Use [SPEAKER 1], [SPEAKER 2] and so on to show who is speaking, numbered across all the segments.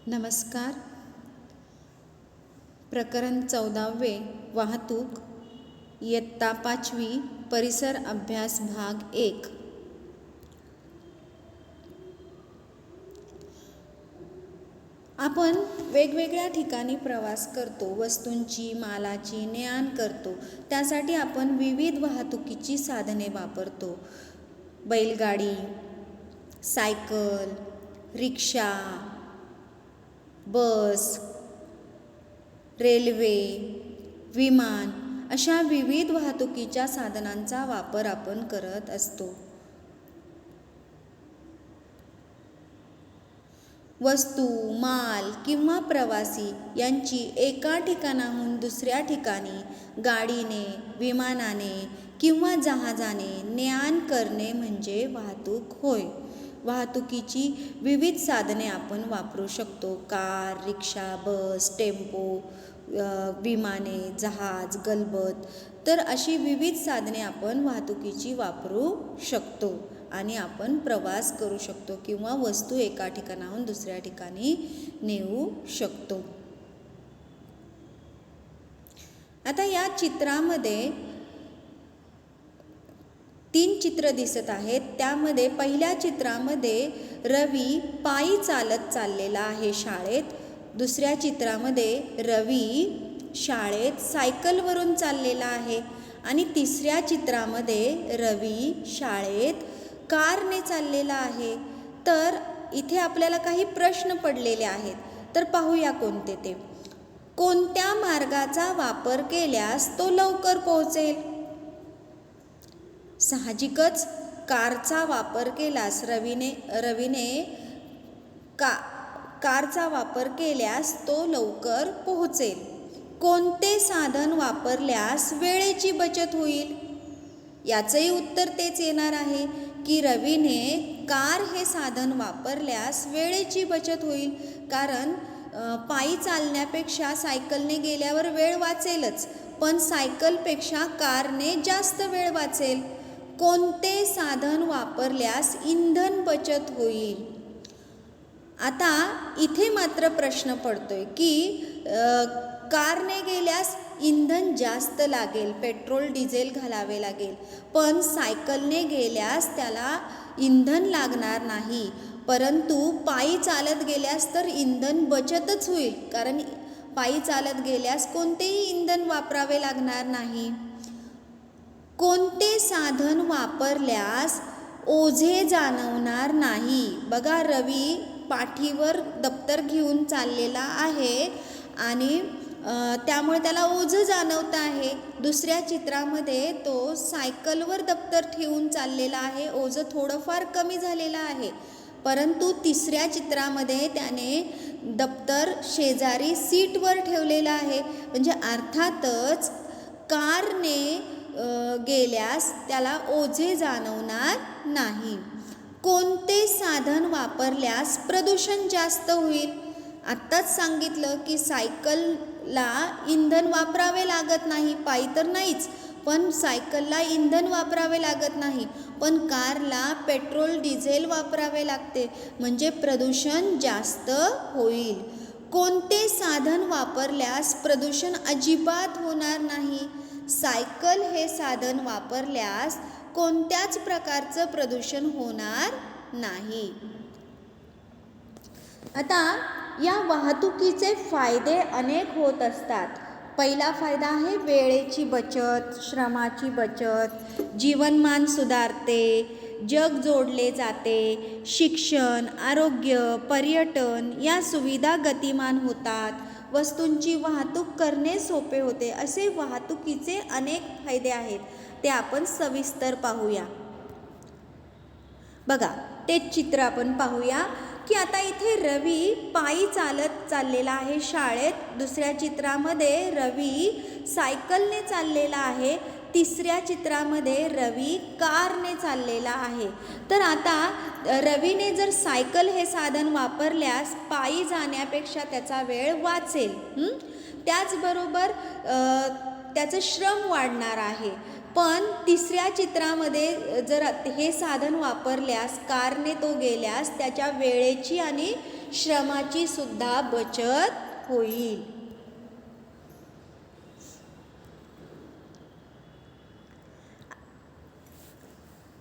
[SPEAKER 1] नमस्कार. प्रकरण 14वे वाहतूक, इयत्ता 5वी, परिसर अभ्यास भाग 1. आपण वेगवेगळ्या ठिकाणी प्रवास करतो, वस्तूंची, मालाची ने-आण करतो. त्यासाठी आपण विविध वाहतुकीची साधने वापरतो. बैलगाडी, सायकल, रिक्षा, बस, रेल्वे, विमान अशा विविध वाहतुकीच्या साधनांचा वापर आपण करत असतो. वस्तू, माल किंवा प्रवासी यांची एका ठिकाणाहून दुसऱ्या ठिकाणी गाडीने, विमानाने किंवा जहाजाने ने-आण करणे म्हणजे वाहतूक होय. वाहतुकीची विविध साधने आपण वापरू शकतो. कार, रिक्षा, बस, टेम्पो, विमाने, जहाज, गलबत. तर अशी विविध साधने आपण वाहतुकीची वापरू शकतो आणि आपण प्रवास करू शकतो किंवा वस्तू एका ठिकाणाहून दुसऱ्या ठिकाणी नेऊ शकतो. आता या चित्रामध्ये 3 चित्र दिसत आहेत. त्यामध्ये पहिल्या चित्रामध्ये रवी पायी चालत चाललेला आहे शाळेत. दुसऱ्या चित्रामध्ये रवी शाळेत सायकलवरून चाललेला आहे आणि तिसऱ्या चित्रामध्ये रवी शाळेत कारने चाललेला आहे. तर इथे आपल्याला काही प्रश्न पडलेले आहेत. तर पाहूया कोणते ते. कोणत्या मार्गाचा वापर केल्यास तो लवकर पोहोचेल? साहजिकच कारचा वापर केल्यास रवीने कारचा वापर केल्यास तो लवकर पोहोचेल. कोणते साधन वापरल्यास वेळेची बचत होईल? याचंही उत्तर तेच येणार आहे की रवीने कार हे साधन वापरल्यास वेळेची बचत होईल. कारण पायी चालण्यापेक्षा सायकलने गेल्यावर वेळ वाचेलच, पण सायकलपेक्षा कारने जास्त वेळ वाचेल. कोणते साधन वापरल्यास इंधन बचत होईल? आता इथे मात्र प्रश्न पडतोय की कारने गेल्यास इंधन जास्त लागेल, पेट्रोल डिझेल घालावे लागेल, पण सायकलने गेल्यास त्याला इंधन लागणार नाही. परंतु पायी चालत गेल्यास तर इंधन बचतच होईल, कारण पायी चालत गेल्यास कोणतेही इंधन वापरावे लागणार नाही. कोणते साधन वापरल्यास ओझे जाणवणार नाही? बघा, रवी पाठीवर दप्तर घेऊन चाललेला आहे आणि त्यामुळे त्याला ओझं जाणवत आहे. दुसऱ्या चित्रामध्ये तो सायकलवर दप्तर ठेवून चाललेला आहे, ओझं थोडंफार कमी झालेलं आहे. परंतु तिसऱ्या चित्रामध्ये त्याने दप्तर शेजारी सीटवर ठेवलेलं आहे. म्हणजे अर्थातच कारने गेल्यास त्याला ओझे जाणवणार नाही. कोणते साधन वापरल्यास प्रदूषण जास्त होईल? आत्ताच सांगितलं की सायकलला इंधन वापरावे लागत नाही, पायी तर नाहीच, पण सायकलला इंधन वापरावे लागत नाही, पण कारला पेट्रोल डिझेल वापरावे लागते, म्हणजे प्रदूषण जास्त होईल. कोणते साधन वापरल्यास प्रदूषण अजिबात होणार नाही? सायकल हे साधन वापरल्यास कोणत्याच प्रकारचं प्रदूषण होणार नाही. आता या वाहतुकीचे फायदे अनेक होत असतात. पहिला फायदा आहे वेळेची बचत, श्रमाची बचत, जीवनमान सुधारते, जग जोडले जाते, शिक्षण, आरोग्य, पर्यटन या सुविधा गतिमान होतात, वस्तूंची वाहतूक करणे सोपे होते. असे वाहतुकीचे अनेक फायदे आहेत. ते आपण सविस्तर पाहूया. बघा, तेच चित्र आपण पाहूया की आता इथे रवी पायी चालत चाललेला आहे शाळेत. दुसऱ्या चित्रामध्ये रवी सायकलने चाललेला आहे. तिसऱ्या चित्रामध्ये रवी कारने चाललेला आहे. तर आता रवीने जर सायकल हे साधन वापरल्यास पायी जाण्यापेक्षा त्याचा वेळ वाचेल. त्याचबरोबर त्याचं श्रम वाढणार आहे. पण तिसऱ्या चित्रामध्ये जर हे साधन वापरल्यास, कारने तो गेल्यास त्याच्या वेळेची आणि श्रमाची सुद्धा बचत होईल.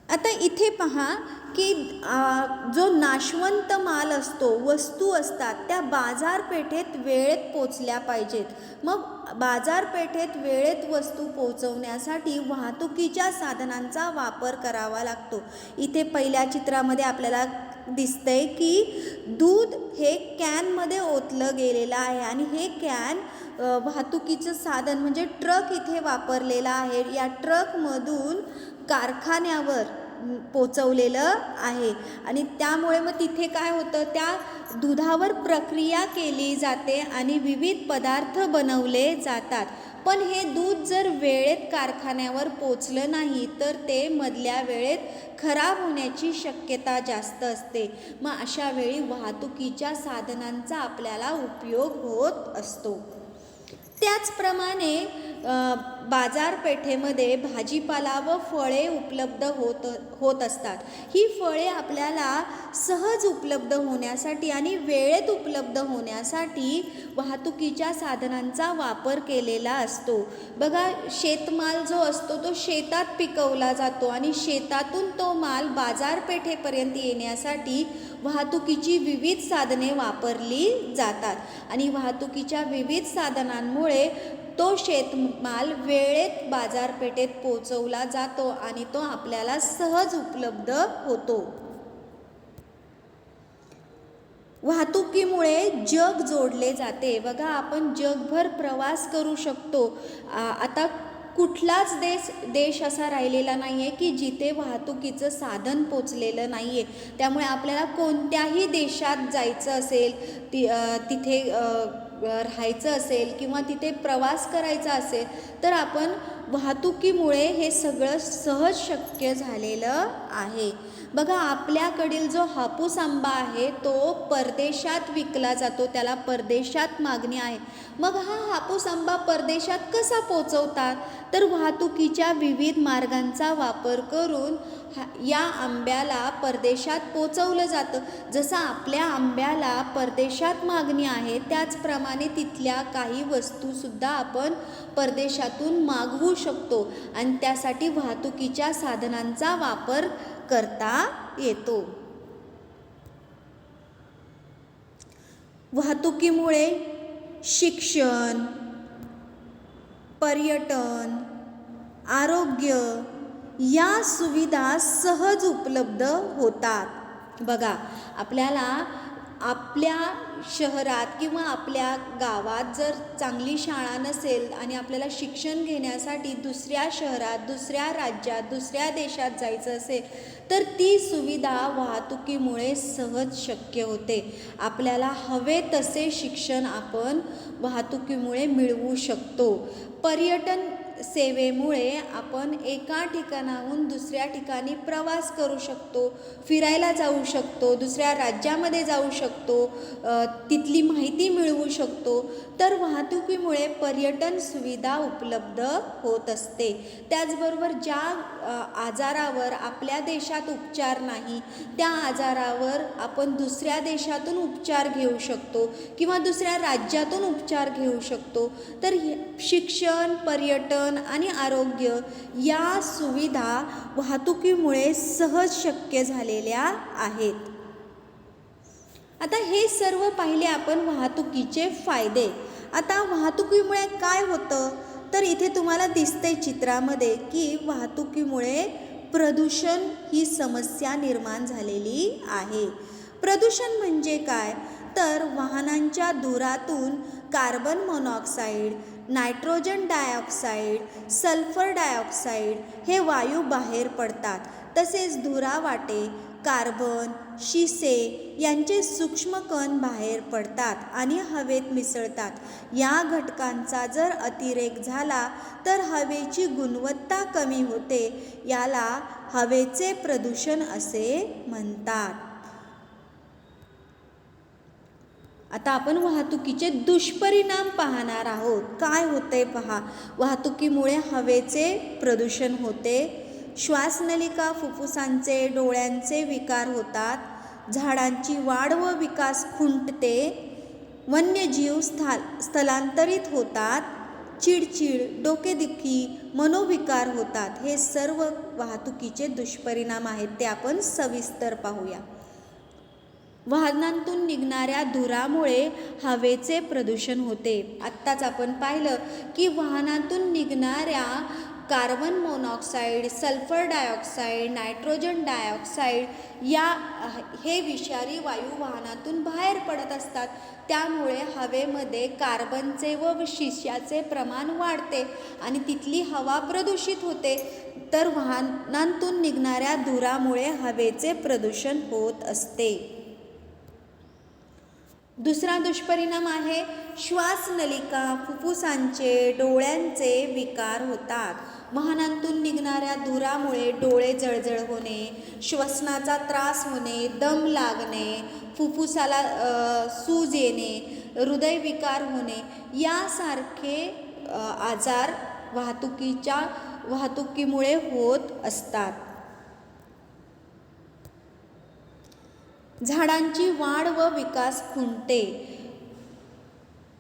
[SPEAKER 1] आता इथे पहा की जो नाशवंत माल असतो, वस्तू असतात, त्या बाजारपेठेत वेळेत पोचल्या पाहिजेत. मग बाजारपेठेत वेळेत वस्तू पोचवण्यासाठी वाहतुकीच्या साधनांचा वापर करावा लागतो. इथे पहिल्या चित्रामध्ये आपल्याला दिसतंय की दूध हे कॅनमध्ये ओतलं गेलेलं आहे आणि हे कॅन वाहतुकीचं साधन म्हणजे ट्रक इथे वापरलेला आहे. या ट्रकमधून कारखान्यावर पोचवलेलं आहे आणि त्यामुळे मग तिथे काय होतं, त्या दुधावर प्रक्रिया केली जाते आणि विविध पदार्थ बनवले जातात. पण हे दूध जर वेळेत कारखान्यावर पोचलं नाही तर ते मधल्या वेळेत खराब होण्याची शक्यता जास्त असते. मग अशा वेळी वाहतुकीच्या साधनांचा आपल्याला उपयोग होत असतो. त्याचप्रमाणे बाजारपेठेमध्ये भाजीपाला व फळे उपलब्ध होत असतात. ही फळे आपल्याला सहज उपलब्ध होण्यासाठी आणि वेळेत उपलब्ध होण्यासाठी वाहतुकीच्या साधनांचा वापर केलेला असतो. बघा, शेतमाल जो असतो तो शेतात पिकवला जातो आणि शेतातून तो माल बाजारपेठेपर्यंत येण्यासाठी वाहतुकीची विविध साधने वापरली जातात आणि वाहतुकीच्या विविध साधनांमुळे तो शेतमाल वेळेत बाजारपेठेत पोचवला जातो आणि तो आपल्याला सहज उपलब्ध होतो. वाहतुकीमुळे जग जोडले जाते. बघा, आपण जगभर प्रवास करू शकतो. आता कुठलाच देश असा राहिलेला नाही आहे की जिथे वाहतुकीचं साधन पोचलेलं नाही आहे. त्यामुळे आपल्याला कोणत्याही देशात जायचं असेल, तिथे राहायचं असेल किंवा तिथे प्रवास करायचा असेल तर आपण वाहतुकीमुळे हे सगळं सहज शक्य झालेलं आहे. बघा, आपल्याकडील जो हापूस आंबा आहे तो परदेशात विकला जातो, त्याला परदेशात मागणी आहे. मग हा हापूस आंबा परदेशात कसा पोचवतात, तर वाहतुकीच्या विविध मार्गांचा वापर करून या आंब्याला परदेशात पोचवलं जातं. जसं आपल्या आंब्याला परदेशात मागणी आहे त्याचप्रमाणे तिथल्या काही वस्तूसुद्धा आपण परदेशातून मागवू शकतो आणि त्यासाठी वाहतुकीच्या साधनांचा वापर करता येतो. वाहतुकीमुळे शिक्षण, पर्यटन, आरोग्य या सुविधा सहज उपलब्ध होतात. बघा, आपल्याला आपल्या शहरात किंवा आपल्या गावात जर चांगली शाळा नसेल आणि आपल्याला शिक्षण घेण्यासाठी दुसऱ्या शहरात, दुसऱ्या राज्यात, दुसऱ्या देशात जायचं असेल तर ती सुविधा वाहतुकीमुळे सहज शक्य होते. आपल्याला हवे तसे शिक्षण आपण वाहतुकीमुळे मिळवू शकतो. पर्यटन सेवेमुळे आपण एका ठिकाणाहून दुसऱ्या ठिकाणी प्रवास करू शकतो, फिरायला जाऊ शकतो, दुसऱ्या राज्यामध्ये जाऊ शकतो, तिथली माहिती मिळवू शकतो. तर वाहतुकीमुळे पर्यटन सुविधा उपलब्ध होत असते. त्याचबरोबर ज्या आजारावर आपल्या देशात उपचार नाही त्या आजारावर आपण दुसऱ्या देशातून उपचार घेऊ शकतो किंवा दुसऱ्या राज्यातून उपचार घेऊ शकतो. तर शिक्षण, पर्यटन आणि आरोग्य या सुविधा वाहतुकीमुळे सहज शक्य झालेल्या आहेत. आता हे सर्व पाहिले आपण वाहतुकीचे फायदे. आता वाहतुकीमुळे काय होतं तर इथे तुम्हाला दिसतंय चित्रामध्ये की वाहतुकीमुळे प्रदूषण ही समस्या निर्माण झालेली आहे. प्रदूषण म्हणजे काय तर वाहनांच्या धुरातून carbon monoxide, nitrogen dioxide, sulphur dioxide हे वायू बाहेर पडतात. तसेच धुरावाटे कार्बन, शिसे यांचे सूक्ष्म कण बाहेर पडतात आणि हवेत मिसळतात. या घटकांचा जर अतिरेक झाला तर हवेची गुणवत्ता कमी होते. याला हवेचे प्रदूषण असे म्हणतात. आता आपण वाहतुकीचे दुष्परिणाम पाहणार आहोत. काय होते पहा. वाहतुकीमुळे हवेचे प्रदूषण होते, श्वासनलिका फुफ्फुसांचे डोळ्यांचे विकार होतात, झाडांची वाढ व विकास खुंटते, वन्यजीव स्थलांतरित होतात, चिडचिड डोकेदुखी मनोविकार होतात. हे सर्व वाहतुकीचे दुष्परिणाम आहेत, ते आपण सविस्तर पाहूया. वाहनांतून निघणाऱ्या धुरामुळे हवेचे प्रदूषण होते. आत्ताच आपण पाहिलं की वाहनातून निघणाऱ्या carbon monoxide, sulphur dioxide, nitrogen dioxide हे विषारी वायू वाहनातून बाहेर पडत असतात. त्यामुळे हवेमध्ये कार्बनचे व शिशाचे प्रमाण वाढते आणि तिथली हवा प्रदूषित होते. तर वाहनांतून निघणाऱ्या धुरामुळे हवेचे प्रदूषण होत असते. दुसरा दुष्परिणाम आहे श्वासनलिका फुफ्फुसांचे डोळ्यांचे विकार होतात. वाहनांतून निघणाऱ्या धुरामुळे डोळे जळजळ होणे, श्वसनाचा त्रास होणे, दम लागणे, फुफ्फुसाला सूज येणे, हृदयविकार होणे यासारखे आजार वाहतुकीमुळे होत असतात. झाडांची वाढ व विकास खुंटते.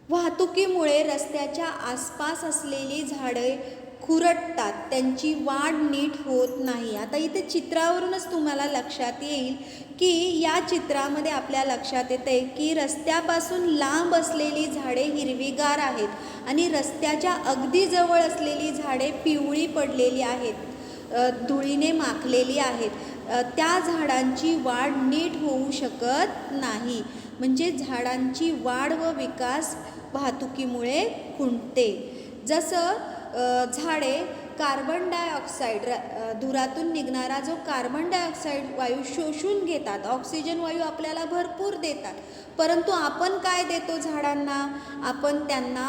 [SPEAKER 1] वाहतुकीमुळे रस्त्याच्या आसपास असलेली झाडे खुरटतात, त्यांची वाढ नीट होत नाही. आता इथे चित्रावरूनच तुम्हाला लक्षात येईल की या चित्रामध्ये आपल्या लक्षात येते की रस्त्यापासून लांब असलेली झाडे हिरवीगार आहेत आणि रस्त्याच्या अगदी जवळ असलेली झाडे पिवळी पडलेली आहेत, धुळीने माखलेली आहेत. त्या झाडांची वाढ नीट होऊ शकत नाही. म्हणजे झाडांची वाढ व विकास वाहतुकीमुळे खुंटते. जसं झाडे कार्बन डायऑक्साईड धुरातून निघणारा जो कार्बन डायऑक्साईड वायू शोषून घेतात, ऑक्सिजन वायू आपल्याला भरपूर देतात, परंतु आपण काय देतो झाडांना? आपण त्यांना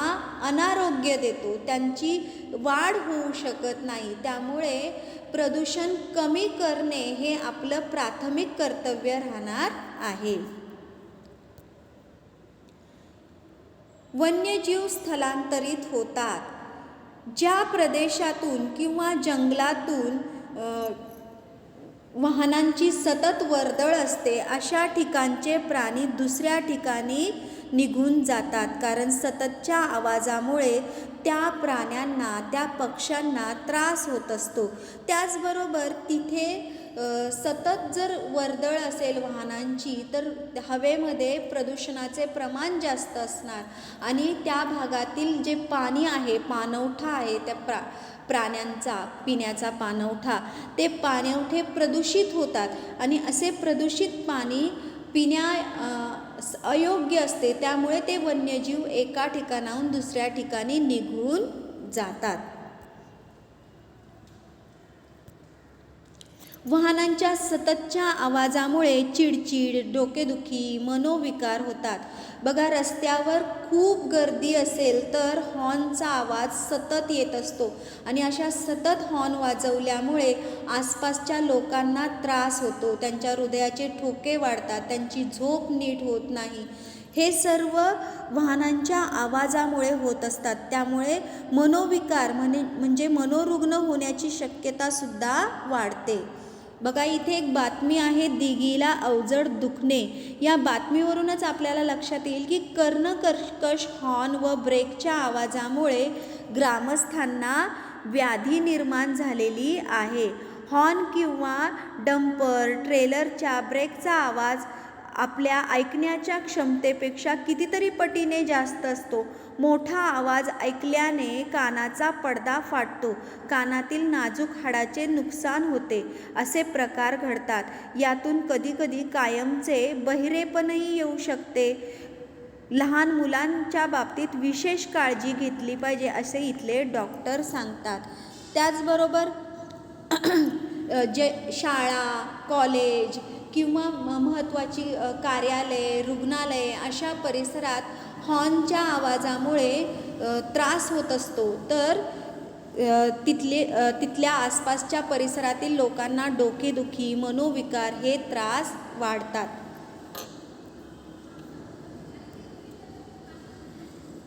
[SPEAKER 1] अनारोग्य देतो, त्यांची वाढ होऊ शकत नाही. त्यामुळे प्रदूषण कमी करणे हे आपलं प्राथमिक कर्तव्य राहणार आहे. वन्यजीव स्थलांतरित होतात. ज्या प्रदेशातून किंवा जंगलातून वाहनांची सतत वर्दळ असते अशा ठिकाणचे प्राणी दुसऱ्या ठिकाणी निघून जातात, कारण सततच्या आवाजामुळे त्या प्राण्यांना, त्या पक्ष्यांना त्रास होत असतो. त्याचबरोबर तिथे सतत जर वर्दळ असेल वाहनांची तर हवेमध्ये प्रदूषणाचे प्रमाण जास्त असणार आणि त्या भागातील जे पाणी आहे, पाणवठा आहे त्या प्राण्यांचा पिण्याचा पाणवठा, ते पाणवठे प्रदूषित होतात आणि असे प्रदूषित पाणी अयोग्य असते. त्यामुळे ते वन्यजीव एका ठिकाणाहून दुसऱ्या ठिकाणी निघून जातात. वाहनांच्या सततच्या आवाजामुळे चिडचिड, डोकेदुखी, मनोविकार होतात. बघा, रस्त्यावर खूप गर्दी असेल तर हॉर्नचा आवाज सतत येत असतो आणि अशा सतत हॉर्न वाजवल्यामुळे आसपासच्या लोकांना त्रास होतो, त्यांच्या हृदयाचे ठोके वाढतात, त्यांची झोप नीट होत नाही. हे सर्व वाहनांच्या आवाजामुळे होत असतात. त्यामुळे मनोविकार म्हणजे मनोरुग्ण होण्याची शक्यतासुद्धा वाढते. बघा, इथे एक बातमी आहे, दिघीला अवजड दुखणे. या बातमीवरूनच आपल्याला लक्षात येईल की कर्णकर्कश हॉर्न व ब्रेकच्या आवाजामुळे ग्रामस्थांना व्याधी निर्माण झालेली आहे. हॉर्न किंवा डंपर ट्रेलरच्या ब्रेकचा आवाज आपल्या ऐकण्याच्या क्षमतेपेक्षा कितीतरी पटीने जास्त असतो. मोठा आवाज ऐकल्याने कानाचा पडदा फाटतो, कानातील नाजूक हाडाचे नुकसान होते, असे प्रकार घडतात. यातून कधीकधी कायमचे बहिरेपणही येऊ शकते. लहान मुलांच्या बाबतीत विशेष काळजी घेतली पाहिजे, असे इथले डॉक्टर सांगतात. त्याचबरोबर जे शाळा, कॉलेज किंवा महत्त्वाची कार्यालये, रुग्णालये अशा परिसरात हॉर्नच्या आवाजामुळे त्रास होत असतो, तर तिथल्या आसपासच्या परिसरातील लोकांना डोकेदुखी, मनोविकार हे त्रास वाढतात.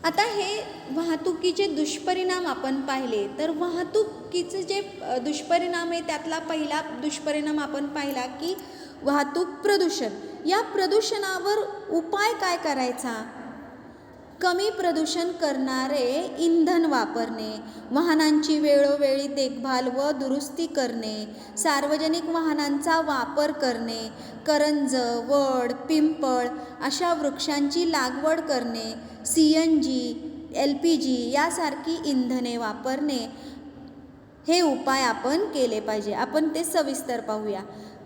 [SPEAKER 1] आता हे वाहतुकीचे दुष्परिणाम आपण पाहिले, तर वाहतुकीचे जे दुष्परिणाम आहे त्यातला पहिला दुष्परिणाम आपण पाहिला की वाहतूक प्रदूषण. या प्रदूषणावर उपाय काय करायचा? कमी प्रदूषण करणारे इंधन वापरणे, वाहनांची वेळोवेळी देखभाल व दुरुस्ती करणे, सार्वजनिक वाहनांचा वापर करणे, करंज, वड, पिंपळ अशा वृक्षांची लागवड करणे, CNG, LPG यासारखी इंधने वापरणे, हे उपाय आपण केले पाहिजे. आपण ते सविस्तर पाहूया.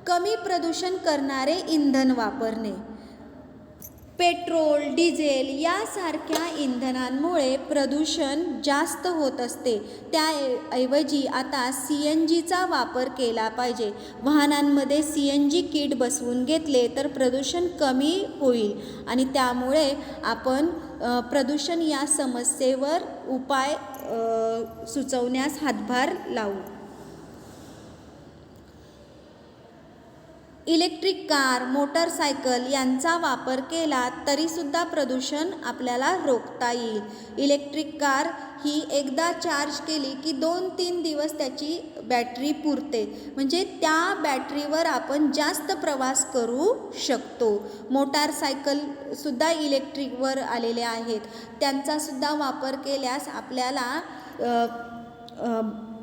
[SPEAKER 1] कमी प्रदूषण करणारे इंधन वापरणे. पेट्रोल, डिझेल यासारख्या इंधनांमुळे प्रदूषण जास्त होत असते. त्याऐवजी आता CNGचा वापर केला पाहिजे. वाहनांमध्ये CNG किट बसवून घेतले तर प्रदूषण कमी होईल आणि त्यामुळे आपण प्रदूषण या समस्येवर उपाय सुचवण्यास हातभार लावू. इलेक्ट्रिक कार, मोटरसायकल यांचा वापर केला तरीसुद्धा प्रदूषण आपल्याला रोखता येईल. इलेक्ट्रिक कार ही एकदा चार्ज केली की 2-3 दिवस त्याची बॅटरी पुरते, म्हणजे त्या बॅटरीवर आपण जास्त प्रवास करू शकतो. मोटारसायकलसुद्धा इलेक्ट्रिकवर आलेले आहेत, त्यांचासुद्धा वापर केल्यास आपल्याला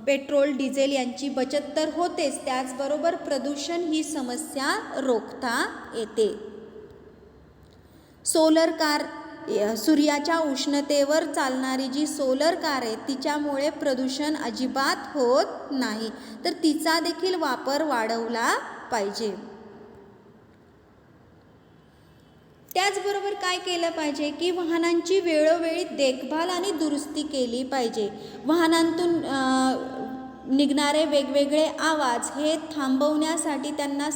[SPEAKER 1] पेट्रोल, डिझेल यांची बचत तर होतेच, त्याचबरोबर प्रदूषण ही समस्या रोखता येते. सोलर कार, सूर्याच्या उष्णतेवर चालणारी जी सोलर कार आहे तिच्यामुळे प्रदूषण अजिबात होत नाही, तर तिचा देखील वापर वाढवला पाहिजे. त्याचबरोबर काय केलं पाहिजे की वाहनांची वेळोवेळी देखभाल आणि दुरुस्ती केली पाहिजे. वाहनांतून निघणारे वेगवेगळे आवाज हे थांबवण्यासाठी त्यांना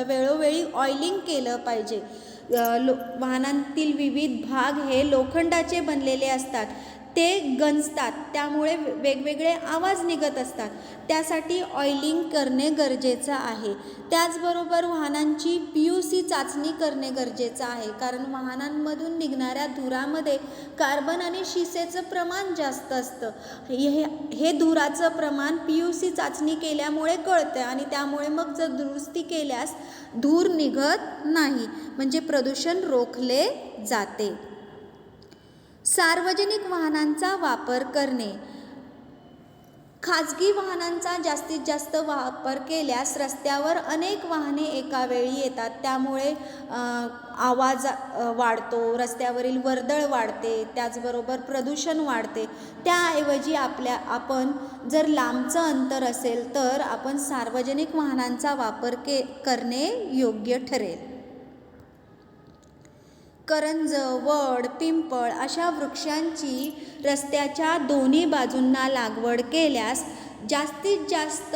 [SPEAKER 1] वेळोवेळी ऑइलिंग केलं पाहिजे. वाहनांतील विविध भाग हे लोखंडाचे बनलेले असतात, ते गंजतात, त्यामुळे वेगवेगळे आवाज निघत असतात, त्यासाठी ऑइलिंग करणे गरजेचं आहे. त्याचबरोबर वाहनांची PUC चाचणी करणे गरजेचं आहे, कारण वाहनांमधून निघणाऱ्या धुरामध्ये कार्बन आणि शिसेचं प्रमाण जास्त असतं. हे धुराचं प्रमाण PUC चाचणी केल्यामुळे कळतं आणि त्यामुळे मग जर दुरुस्ती केल्यास धूर निघत नाही, म्हणजे प्रदूषण रोखले जाते. सार्वजनिक वाहनांचा वापर करणे. खाजगी वाहनांचा जास्तीत जास्त वापर केल्यास रस्त्यावर अनेक वाहने एका वेळी येतात, त्यामुळे आवाज वाढतो, रस्त्यावरील वर्दळ वाढते, त्याचबरोबर प्रदूषण वाढते. त्याऐवजी आपण जर लांबचं अंतर असेल तर आपण सार्वजनिक वाहनांचा वापर करणे योग्य ठरेल. करंज, वड, पिंपळ अशा वृक्षांची रस्त्याच्या दोन्ही बाजूंना लागवड केल्यास जास्तीत जास्त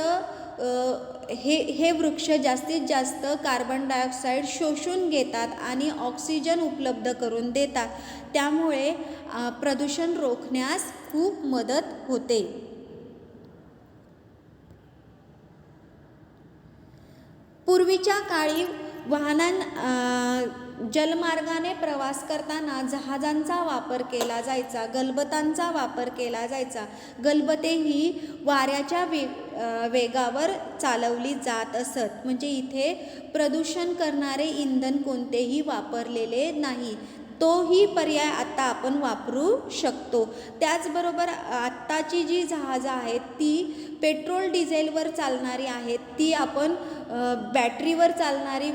[SPEAKER 1] हे वृक्ष जास्तीत जास्त कार्बन डायऑक्साईड शोषून घेतात आणि ऑक्सिजन उपलब्ध करून देतात, त्यामुळे प्रदूषण रोखण्यास खूप मदत होते. पूर्वीच्या काळी जलमार्गाने प्रवास करताना जहाजांचा वापर केला जायचा, गलबतांचा वापर केला जायचा. गलबते ही वाऱ्याच्या वेगावर चालवली जात असत, म्हणजे इथे प्रदूषण करणारे इंधन कोणतेही वापरलेले नाही. तोही पर्याय आता आपण वापरू शकतो. त्याचबरोबर आत्ताची जी जहाजं आहेत ती पेट्रोल डिझेलवर चालणारी आहेत, ती आपण बॅटरीवर चालणारी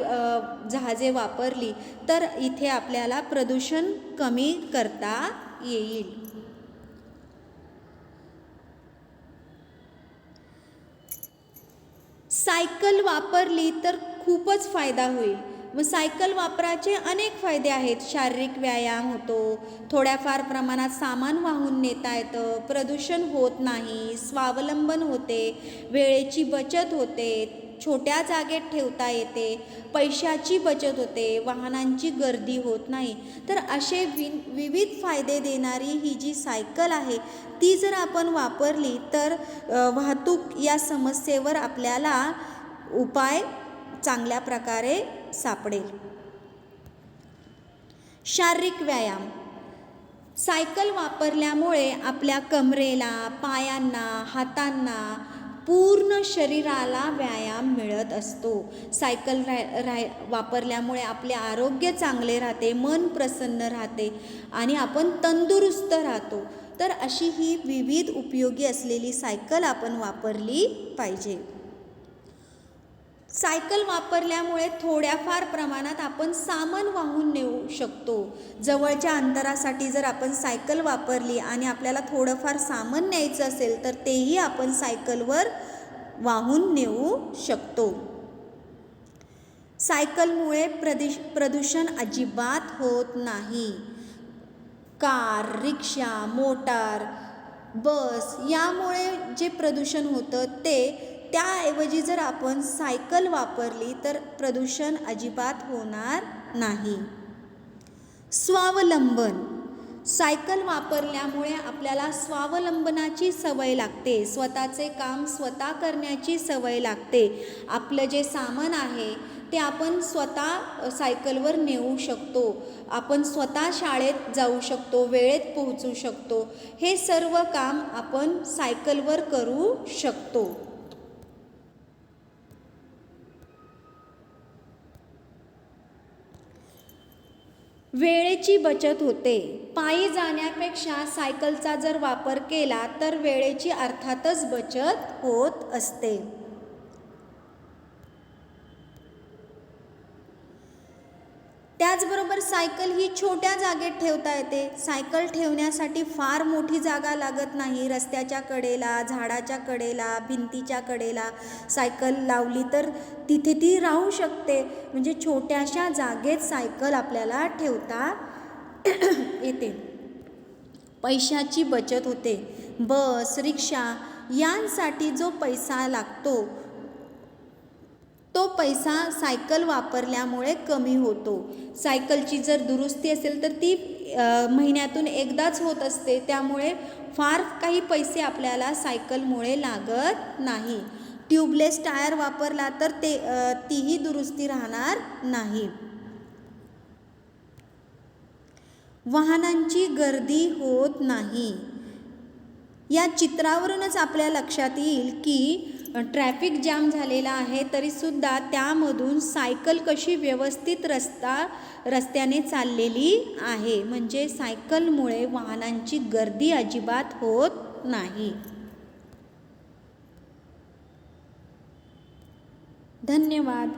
[SPEAKER 1] जहाजे वापरली तर इथे आपल्याला प्रदूषण कमी करता येईल. सायकल वापरली तर खूपच फायदा होईल. मग सायकल वापराचे अनेक फायदे आहेत. शारीरिक व्यायाम होतो, थोड्याफार प्रमाणात सामान वाहून नेता येतं, प्रदूषण होत नाही, स्वावलंबन होते, वेळेची बचत होते, छोट्या जागेत ठेवता येते, पैशाची बचत होते, वाहनांची गर्दी होत नाही. तर असे विविध फायदे देणारी ही जी सायकल आहे ती जर आपण वापरली तर वाहतूक या समस्येवर आपल्याला उपाय चांगल्या प्रकारे सापडेल. शारीरिक व्यायाम. सायकल वापरल्यामुळे आपल्या कमरेला, पायांना, हातांना, पूर्ण शरीराला व्यायाम मिळत असतो. सायकल वापरल्यामुळे आपले आरोग्य चांगले राहते, मन प्रसन्न राहते आणि आपण तंदुरुस्त राहतो. तर अशी ही विविध उपयोगी असलेली सायकल आपण वापरली पाहिजे. सायकल वापरल्यामुळे थोड्याफार प्रमाणात आपण सामान वाहून नेऊ शकतो. जवळच्या अंतरासाठी जर आपण सायकल वापरली आणि आपल्याला थोडंफार सामान न्यायचं असेल तर तेही आपण सायकलवर वाहून नेऊ शकतो. सायकलमुळे प्रदूषण अजिबात होत नाही. कार, रिक्षा, मोटार, बस यामुळे जे प्रदूषण होतं त्याऐवजी जर आपण सायकल वापरली तर प्रदूषण अजिबात होणार नाही. स्वावलंबन. सायकल वापरल्यामुळे आपल्याला स्वावलंबनाची सवय लागते. स्वतःचे काम स्वतः करण्याची सवय लागते. आपलं जे सामान आहे ते आपण स्वतः सायकलवर नेऊ शकतो. आपण स्वतः शाळेत जाऊ शकतो, वेळेत पोहोचू शकतो. हे सर्व काम आपण सायकलवर करू शकतो. वेळेची बचत होते. पायी जाण्यापेक्षा सायकलचा जर वापर केला तर वेळेची अर्थातच बचत होत असते. त्याचबरोबर सायकल ही छोट्या जागेत ठेवता येते. सायकल ठेवण्यासाठी फार मोठी जागा लागत नाही. रस्त्याच्या कडेला, झाडाच्या कडेला, भिंतीच्या कडेला सायकल लावली तर तिथे ती राहू शकते. म्हणजे छोट्याशा जागेत सायकल आपल्याला ठेवता येते. पैशाची बचत होते. बस, रिक्षा यांसाठी जो पैसा लागतो तो पैसा सायकल वापरल्यामुळे कमी होतो. सायकलची जर दुरुस्ती असेल तर ती महिन्यातून एकदाच होत असते. त्यामुळे फार काही पैसे आपल्याला सायकलमुळे लागत नाही. ट्यूबलेस टायर वापरला तर तीही दुरुस्ती राहणार नाही. वाहनांची गर्दी होत नाही. या चित्रावरूनच आपल्या लक्षात येईल की ट्रॅफिक जाम झालेला आहे तरीसुद्धा त्यामधून सायकल कशी व्यवस्थित रस्त्याने चाललेली आहे. म्हणजे सायकलमुळे वाहनांची गर्दी अजिबात होत नाही. धन्यवाद.